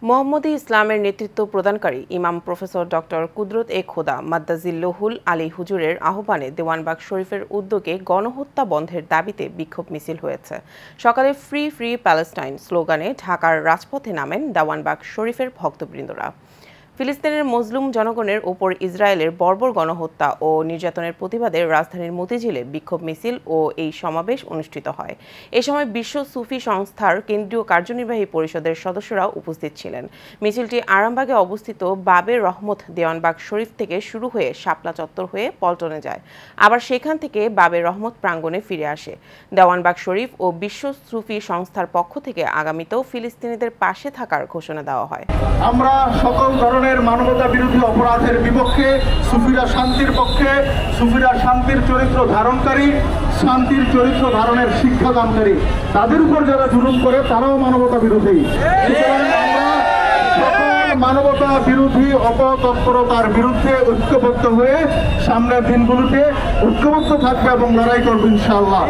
মোহাম্মদী ইসলামের নেতৃত্ব প্রদানকারী ইমাম প্রফেসর ডক্টর কুদরত এ খোদা মাদ্দাজিল্লহুল আলী হুজুরের আহ্বানে দেওয়ানবাগ শরীফের উদ্যোগে গণহত্যা বন্ধের দাবিতে বিক্ষোভ মিছিল হয়েছে। সকালে ফ্রি ফ্রি প্যালেস্টাইন স্লোগানে ঢাকার রাজপথে নামেন দেওয়ানবাগ শরীফের ভক্তবৃন্দরা। ফিলিস্তিনের মজলুম জনগণের ওপর ইসরায়েলের বর্বর গণহত্যা ও নির্যাতনের প্রতিবাদে রাজধানীর মতিঝিলে বিক্ষোভ মিছিল ও এই সমাবেশ অনুষ্ঠিত হয়। এ সময় বিশ্ব সুফি সংস্থার কেন্দ্রীয় কার্যনির্বাহী পরিষদের সদস্যরাও উপস্থিত ছিলেন। মিছিলটি আরামবাগে অবস্থিত বাবে রহমত দেওয়ানবাগ শরীফ থেকে শুরু হয়ে শাপলা চত্বর হয়ে পল্টনে যায়, আবার সেখান থেকে বাবে রহমত প্রাঙ্গণে ফিরে আসে। দেওয়ানবাগ শরীফ ও বিশ্ব সুফি সংস্থার পক্ষ থেকে আগামীতেও ফিলিস্তিনিদের পাশে থাকার ঘোষণা দেওয়া হয়। আমরা সকল ধরনের মানবতা বিরোধী অপরাধের বিপক্ষে, সুফিরা শান্তির পক্ষে, সুফিরা শান্তির চরিত্র ধারণকারী, শান্তির চরিত্র ধারণের শিক্ষাদানকারী। তাদের উপর যারা জুলুম করে তারাও মানবতা বিরোধী। সুতরাং আমরা সকল মানবতা বিরোধী অপতৎপরতার বিরুদ্ধে ঐক্যবদ্ধ হয়ে সামনের দিনগুলোতে ঐক্যবদ্ধ থাকবে এবং লড়াই করবো ইনশাআল্লাহ।